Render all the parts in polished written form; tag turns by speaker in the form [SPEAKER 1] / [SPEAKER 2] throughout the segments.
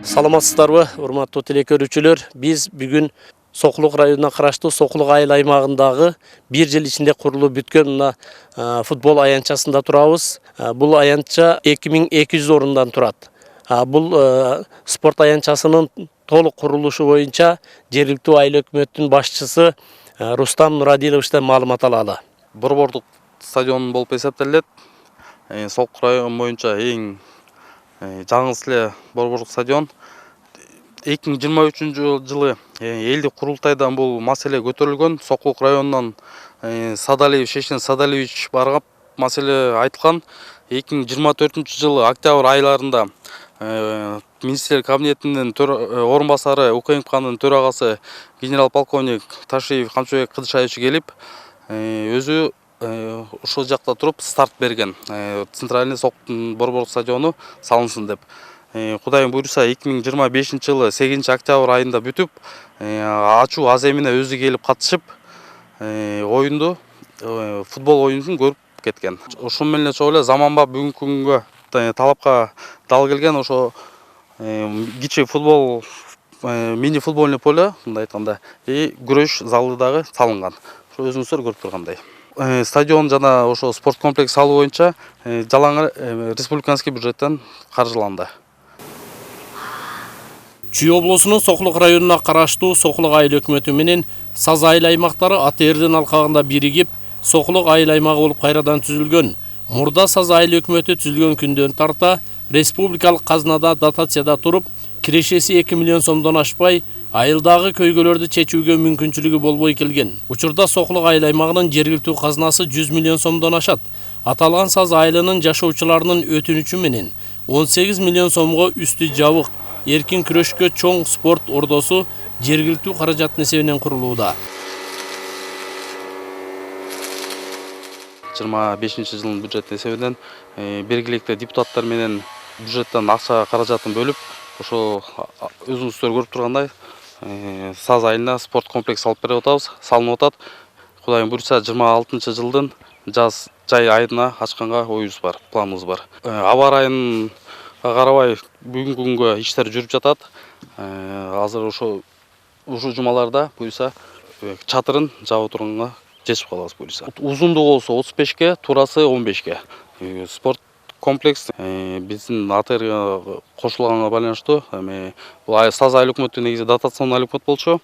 [SPEAKER 1] Саламатсыздарбы, урматтуу телекөрүүчүлөр. Биз бүгүн Сокулук районуна караштуу Сокулук айыл аймагындагы бир жыл ичинде курулуп бүткөн мына футбол аянтчасында турабыз. Бул аянтча 2200 орундан турат. Бул спорт аянтчасынын толук курулушу боюнча жергиликтүү айыл өкмөттүн башчысы Рустам Нурадиловичтен маалымат алалы.
[SPEAKER 2] Борбордук стадион болуп эсептелет. Сокулук район боюнча эң жаңысы эле борбордук стадион. 2023 жылы элдик курултайдан бул маселе көтөрүлгөн. Сокулук районунан Садалиев Шешен Садалиевич баргап маселе айтылган. 2024 жылы октябрь айларында министрлер кабинетинин орун басары УКМКнын төрагасы генерал полковник Ташиев Камчыбек Кыдышаевич келип, өзү ошол жакта туруп старт берген. Центральный борбордук стадиону салынсын деп. Кудайым буйруса 2025 жылы 8 октябрь айында бүтүп, ачуу аз эмине өзү келип катышып, оюнду футбол оюнун көрүп кеткен. Ошол менен эле заманбап бүгүнкү күнгө талапка дал келген ошо кичи футбол, мини футбольный поле, мындай айтканда, күрөш залы дагы салынган. Ошо өзүңүздөр көрүп тургандай. Стадион жана ошо спорт комплекс салуу боюнча жалаң республиканский бюджеттен каржыланды.
[SPEAKER 1] Чүй облусунун Сокулук районуна караштуу Сокулук айыл өкмөтү менен Саз айыл аймактары АТРдин алкагында биригип, Сокулук айыл аймагы болуп кайрадан түзүлгөн. Мурда Саз айыл өкмөтү түзүлгөн күндөн тарта республикалык казынада дотацияда туруп, кирешеси 2 миллион сомдон ашпай, айылдагы көйгөлөрдү чечүүгө мүмкүнчүлүгү болбой келген. Учурда Сокулук айыл аймагынын жергиликтүү казынасы 100 миллион сомдон ашат. Аталган Саз айылынын жашоочуларынын өтүнүчү менен 18 миллион сомго үстү жабык эркин күрөшкө чоң спорт ордосу жергиликтүү каражаттын эсебинен курулууда.
[SPEAKER 2] 25 жылдын бюджет эсебинен бергиликтүү депутаттар менен бюджеттен акча каражатын бөлүп, ошо өзүңүздөр көрүп тургандай Саз айылына спорт комплекс салып берип атабыз, салынып атат. Кудайым буйруса 26 жылдын жай айына ачканга оюбуз бар, планыбыз бар. Аба ырайын карабай бүгүнкү күнгө иштер жүрүп жатат. Азыр ошо жумаларда буйруса чатырын жабып турганга жетип калабыз буйруса. Узундугу болсо 35ке, турасы 15ке. Спорт комплекс биздин АТРга кошулганга байланыштуу. Бул Саз айыл өкмөтү негизи дотационный айыл өкмөт болчу.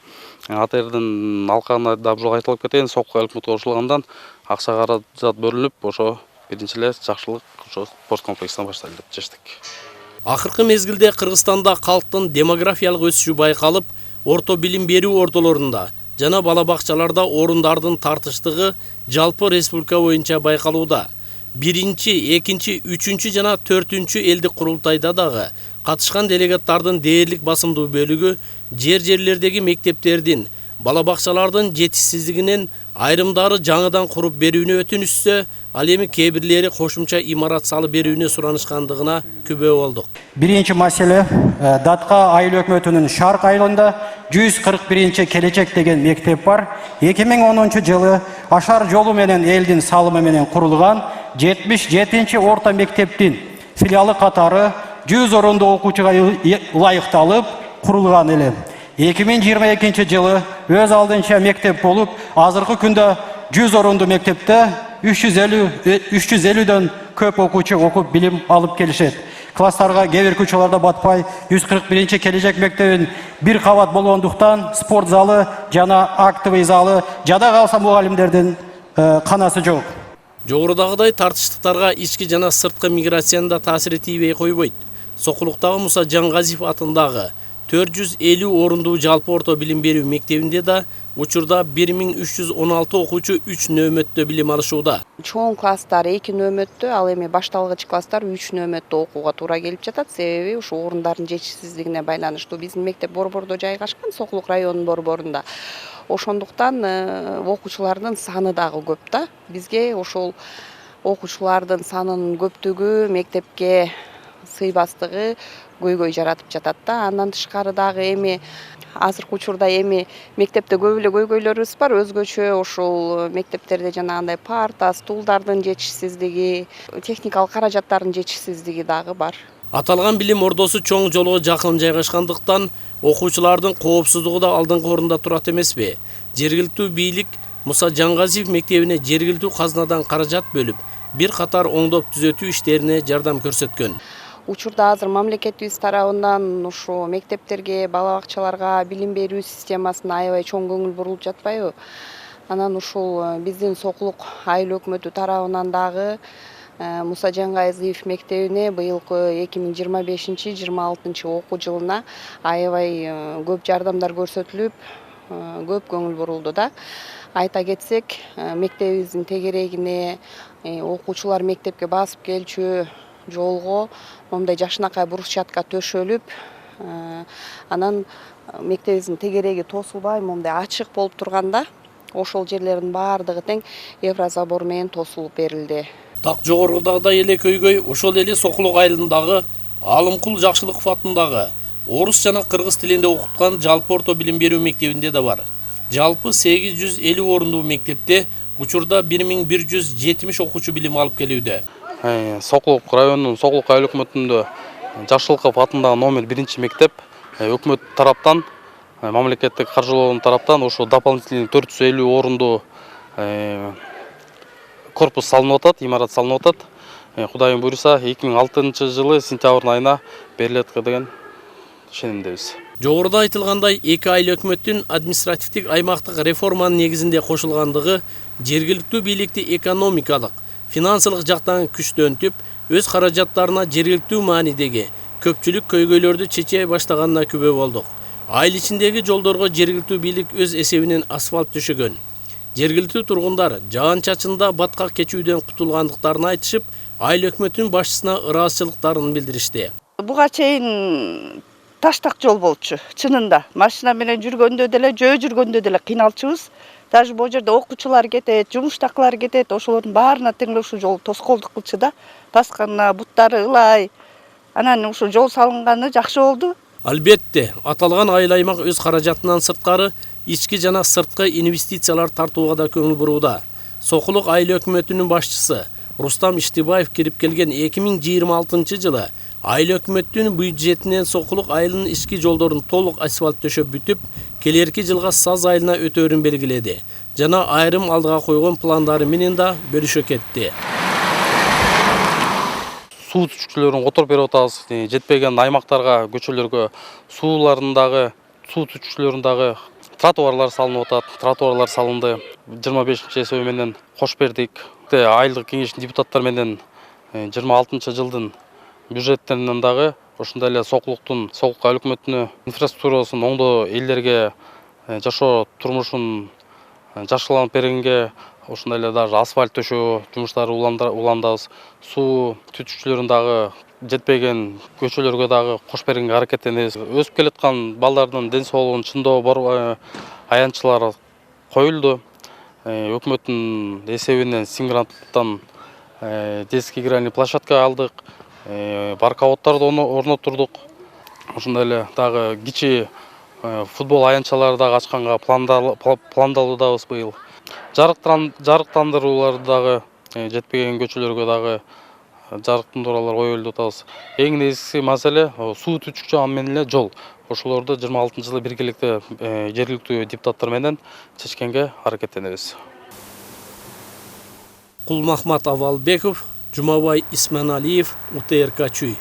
[SPEAKER 2] АТРдин алкагына да бул айтылып кетейин, Сокулук айыл өкмөтү кошулгандан акча каражат бөлүнүп, ошо биринчи эле жакшылык ошо спорт комплексинен баштайлы деп чечтик.
[SPEAKER 1] Акыркы мезгилде Кыргызстанда калктын демографиялык өсүшү байкалып, орто билим берүү ордолорунда жана бала бакчаларда орундардын тартыштыгы жалпы республика боюнча байкалууда. 1-2, 3 жана 4 элдик курултайда дагы катышкан делегаттардын дээрлик басымдуу бөлүгү жерлердеги мектептердин, бала бакчалардын жетишсиздигинен айрымдары жаңыдан куруп берүүнү өтүнүшсө, ал эми кээ бирлери кошумча имарат салып берүүнү суранышкандыгына күбө болдук.
[SPEAKER 3] Биринчи маселе, Датка айыл өкмөтүнүн Шарк айылында 141 келечек деген мектеп бар. 2010 жылы Ашар жолу менен элдин салымы менен курулган 77 орто мектептин филиалы катары 100 орундуу окуучуга ылайыкталып курулган эле. 2022 жылы өз алдынча мектеп болуп, азыркы күндө 100 орундуу мектепте 350дөн көп окуучу окуп билим алып келишет. Класстарга кээ бир учурларда батпай 141 келечек мектебин бир кабат болгондуктан спорт залы жана актовый залы жада калса мугалимдердин канасы жок.
[SPEAKER 1] Жогорудагыдай тартыштыктарга ички жана сырткы миграциянда таасир тийбей койбойт. Сокулуктагы Муса Жаңгазиев атындагы 450 орундуу жалпы орто билим берүү мектебинде да учурда 1316 окуучу 3 нөөмөттө билим алышууда.
[SPEAKER 4] Чоң класстар 2 нөөмөттө, ал эми башталгыч класстар 3 нөөмөттө окууга туура келип жатат. Себеби ушу орундардын жетишсиздигине байланыштуу. Биздин мектеп борбордо жайгашкан, Сокулук районунун борборунда. Ошондуктан окуучулардын саны дагы көп да. Бизге ошол окуучулардын санынын көптүгү мектепке сыйбастыгы көйгөй жаратып жатат да. Андан тышкары дагы эми азыркы учурда эми мектепте көп эле көйгөйлөрүбүз бар. Өзгөчө ошол мектептерде жанагындай парта, стулдардын жетишсиздиги, техникалык каражаттардын жетишсиздиги дагы бар.
[SPEAKER 1] Аталган билим ордосу чоң жолго жакын жайгашкандыктан окуучулардын коопсуздугу да алдыңкы орунда турат эмеспи? Жергиликтүү бийлик Муса Жаңгазиев мектебине жергиликтүү казынадан каражат бөлүп, бир катар оңдоп түзөтүү иштерине жардам көрсөткөн.
[SPEAKER 4] Учурда азыр мамлекетибиз тарабынан ушу мектептерге, бала бакчаларга билим берүү системасына аябай чоң көңүл бурулуп жатпайбы? Анан ушул биздин Сокулук айыл өкмөтү тарабынан дагы Муса Жаңгазиев мектебине быйылкы 2025-26 окуу жылына аябай көп жардамдар көрсөтүлүп, көп көңүл бурулду да. Айта кетсек, мектебибиздин тегерегине окуучулар мектепке басып келчү жолго момундай жашынакай брусчатка төшөлүп, анан мектебибиздин тегереги тосулбай момундай ачык болуп турганда, ошол жерлердин баардыгы тең еврозабор менен тосулуп берилди.
[SPEAKER 1] Так жогорудагыдай эле көйгөй ошол эле Сокулук айылындагы Алымкул Жакшылыков атындагы орус жана кыргыз тилинде окуткан жалпы орто билим берүү мектебинде да бар. Жалпы 850 орундуу мектепте учурда 1170 окуучу билим алып келүүдө.
[SPEAKER 2] Сокулук районунун Сокулук айыл өкмөтүндө Жакшылыков атындагы номер 1 мектеп өкмөт тараптан, мамлекеттик каржылоонун тараптан ошо дополнительный 450 орундуу корпус салынып атат, имарат салынып атат. Кудайым буйруса 2006 жылы сентябрь айына берилет деген ишенимдебиз.
[SPEAKER 1] Жогоруда айтылгандай, эки айыл өкмөттүн административдик аймактык реформанын негизинде кошулгандыгы жергиликтүү бийликти экономикалык, финансылык жактан күчтөнтүп, өз каражаттарына жергиликтүү маанидеги көпчүлүк көйгөйлөрдү чече баштаганына күбө болдук. Айыл ичиндеги жолдорго жергиликтүү бийлик өз эсебинен асфальт төшөгөн. Жергиликтүү тургундар жаан-чачында баткак кечүүдөн кутулгандыктарын айтышып, айыл өкмөтүнүн башчысына ыраазычылыктарын билдиришти.
[SPEAKER 5] Буга чейин таштак жол болчу. Чынында машина менен жүргөндө деле, жөө жүргөндө деле кыйналчубуз. Даже бул жерде окуучулар кетет, жумуштакылар кетет, ошолордун баарына тең ушул жол тоскоолдук кылчу да. Таскана буттары ылай. Анан ушул жол салынганы жакшы болду.
[SPEAKER 1] Албетте, аталган айыл аймак өз каражатынан сырткары ички жана сырткы инвестициялар тартууга да көңүл бурууда. Сокулук айыл өкмөтүнүн башчысы Рустам Иштибаев кирип келген 2026 жылы айыл өкмөттүнүн бюджетинен Сокулук айылынын ички жолдорун толук асфальт төшөп бүтүп, келерки жылга Саз айылына өтөөрүн белгиледи. Жана айрым алдыга койгон пландары менен да бөлүшө кетти.
[SPEAKER 2] Суу түчкүлөрүн которуп берип атабыз. Жетпеген аймактарга, көчөлөргө сууларындагы, суу түчкүлөрүндагы тротуарлар салынып атат. Тротуарлар салынды. 25-эсеби менен кош бердик. Айылдык кеңештин депутаттары менен 26 жылдын бюджеттеринен дагы ошондой эле Сокулук айыл өкмөтүнө инфраструктурасын оңдоо, элдерге жашоо турмушун жакшыланып бергенге ошондой эле даже асфальт төшөө жумуштары уландабыз. Суу түтүкчүлөрүн дагы жетпеген көчөлөргө дагы кош бергенге аракеттенебиз. Өсүп келаткан балдардын ден соолугун чындоо аянтчылары коюлду. Өкмөттүн эсебинен Сингранттан детский игральный площадка алдык. Баркаоттарды орноттурдук. Ошондой эле дагы кичи футбол аянтчалары дагы ачканга пландалуудабыз быйыл. Жарыктандырууларды дагы жетпеген көчөлөргө дагы жарыктандыруулар коюлду атабыз. Эң негизги маселе суу түчүкчү менен эле жол. Ошолорду 26 жылы биргеликте жергиликтүү депутаттар менен чечкенге аракеттенебиз.
[SPEAKER 1] Кулмахмат Авалбеков, Жумабай Исманалиев, УТРК Чүй.